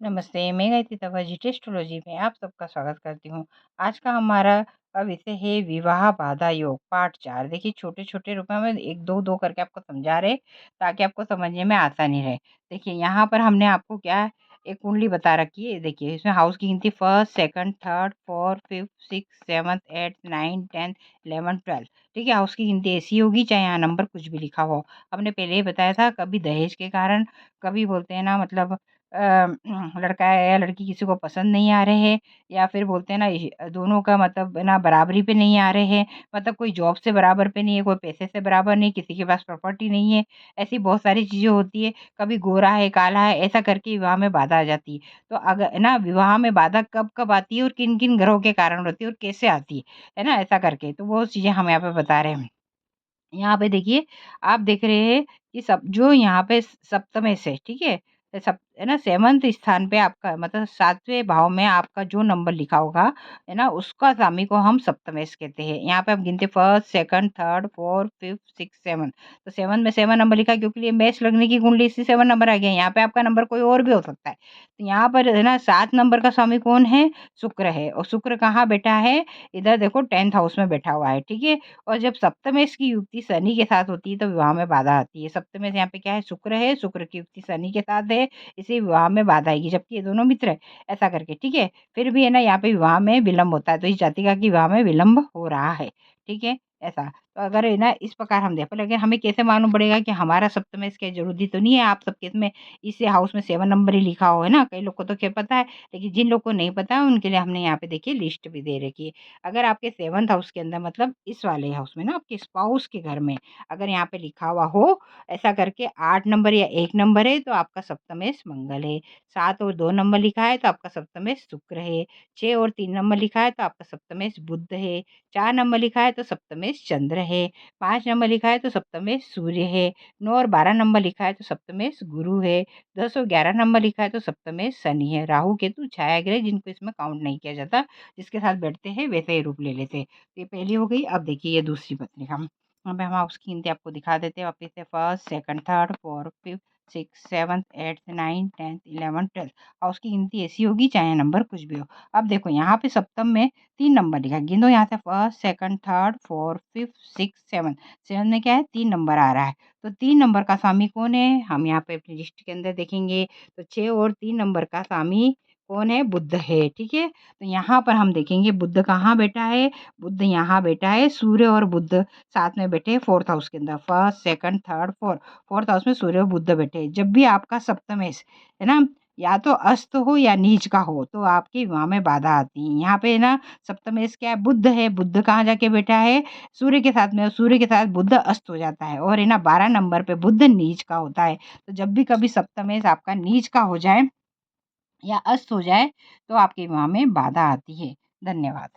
नमस्ते, मैं गायत्री तवाजी एस्ट्रोलॉजी में आप सबका स्वागत करती हूँ। आज का हमारा विषय है विवाह बाधा योग पार्ट 4। देखिए छोटे-छोटे रूप में हम 1, 2, 2 करके आपको समझा रहे हैं ताकि आपको समझने में आसानी रहे। देखिए यहाँ पर हमने आपको क्या एक कुंडली बता रखी है। देखिए इसमें हाउस की गिनती 1st, 2nd, 3rd, 4th, 5th, 6th, 7th, 8th, 9th, 10th, 11th, 12th। ठीक है, हाउस की गिनती ऐसी होगी चाहे यहाँ नंबर कुछ भी लिखा हो। हमने पहले ही बताया था कभी दहेज के कारण, कभी बोलते हैं ना मतलब लड़का है या लड़की किसी को पसंद नहीं आ रहे हैं, या फिर बोलते हैं ना दोनों का मतलब है ना बराबरी पे नहीं आ रहे हैं, मतलब कोई जॉब से बराबर पे नहीं है, कोई पैसे से बराबर नहीं, किसी के पास प्रॉपर्टी नहीं है। ऐसी बहुत सारी चीज़ें होती है। कभी गोरा है, काला है, ऐसा करके विवाह में बाधा आ जाती है। तो अगर है ना विवाह में बाधा कब-कब आती है और किन-किन ग्रहों के कारण होती है और कैसे आती है ना? ऐसा करके तो वो चीज़ें हम यहाँ पे बता रहे हैं। यहाँ पे देखिए, आप देख रहे हैं कि सब जो यहाँ पे सप्तमेश है, ठीक है? तो सब है ना 7th स्थान पे आपका मतलब 7वें भाव में आपका जो नंबर लिखा होगा, है ना? उसका स्वामी को हम सप्तमेश कहते हैं। यहाँ पे आप गिनते 1st, 2nd, 3rd, 4th, 5th, 6th, 7th। तो 7 में 7 नंबर लिखा है क्योंकि ये मैच लगने की कुंडली इसलिए 7 नंबर आ गया। यहाँ पे आपका नंबर कोई और भी हो सकता है। तो यहाँ पर है ना 7 नंबर का स्वामी कौन है? शुक्र है, और शुक्र कहाँ बैठा है? इधर देखो 10th हाउस में बैठा हुआ है, ठीक है? और जब सप्तमेश की युक्ति शनि के साथ होती है तो विवाह में बाधा आती है। सप्तमेश यहाँ पे क्या है? शुक्र है, शुक्र की युक्ति शनि के साथ है, इसलिए विवाह में बाधा आएगी, जबकि ये दोनों मित्र है, ऐसा करके, ठीक है? फिर भी है ना यहाँ पे विवाह में विलंब होता है, तो इस जातिका की विवाह में विलंब हो रहा है, ठीक है? ऐसा। तो अगर है ना इस प्रकार हम देखें, लेकिन हमें कैसे मालूम पड़ेगा कि हमारा सप्तमेश क्या ज़रूरी तो नहीं है आप सबके इसमें इस हाउस में 7 नंबर ही लिखा हो, है ना? कई लोग को तो ख़ैर पता है, लेकिन जिन लोग को नहीं पता है उनके लिए हमने यहाँ पे देखिए लिस्ट भी दे रखी है। अगर आपके 7th हाउस के अंदर मतलब इस वाले हाउस में ना आपके स्पाउस के घर में अगर यहाँ पे लिखा हुआ हो ऐसा करके 8 नंबर या 1 नंबर है तो आपका सप्तमेश मंगल है। 7 और 2 नंबर लिखा है तो आपका सप्तमेश शुक्र है। 6 और 3 नंबर लिखा है तो आपका सप्तमेश बुध है। 4 नंबर लिखा है तो सप्तमेश चंद्र है। 5 नंबर लिखा है तो सप्तमेश सूर्य है। 9 और 12 नंबर लिखा है तो सप्तमेश गुरु है। 10 और 11 नंबर लिखा है तो सप्तमेश शनि है। राहु केतु छाया ग्रह जिनको इसमें काउंट नहीं किया जाता, जिसके साथ बैठते हैं वैसे ही रूप ले लेते हैं। तो ये पहली हो गई। अब देखिए ये दूसरी पत्रिका अब हम उसकी गिनती आपको दिखा देते हैं वापिस से 1st, 2nd, 3rd, 4th, 5th, 6th, 7th, 8th, 9th, 10th, 11th, 12th और उसकी गिनती ऐसी होगी चाहे नंबर कुछ भी हो। अब देखो यहाँ पे सप्तम में 3 नंबर लिखा है, गिनो यहाँ से 1st, 2nd, 3rd, 4th, 5th, 6th, 7th। 7 में क्या है 3 नंबर आ रहा है, तो 3 नंबर का स्वामी कौन है? हम यहाँ पे अपनी लिस्ट के अंदर देखेंगे तो 6 और 3 नंबर का स्वामी कौन है? बुध है, ठीक है? तो यहाँ पर हम देखेंगे बुध कहाँ बैठा है? बुध यहाँ बैठा है, सूर्य और बुध साथ में बैठे हैं 4th हाउस के अंदर। 1st, 2nd, 3rd, 4th house में सूर्य और बुध बैठे हैं। जब भी आपका सप्तमेश है ना या तो अस्त हो या नीच का हो तो आपके विवाह में बाधा आती है। यहाँ पे है ना सप्तमेश क्या है? बुध है। बुध कहाँ जाके बैठा है? सूर्य के साथ में, और सूर्य के साथ बुध अस्त हो जाता है, और है ना 12 नंबर पे बुध नीच का होता है। तो जब भी कभी सप्तमेश आपका नीच का हो जाए या अस्त हो जाए तो आपके विवाह में बाधा आती है। धन्यवाद।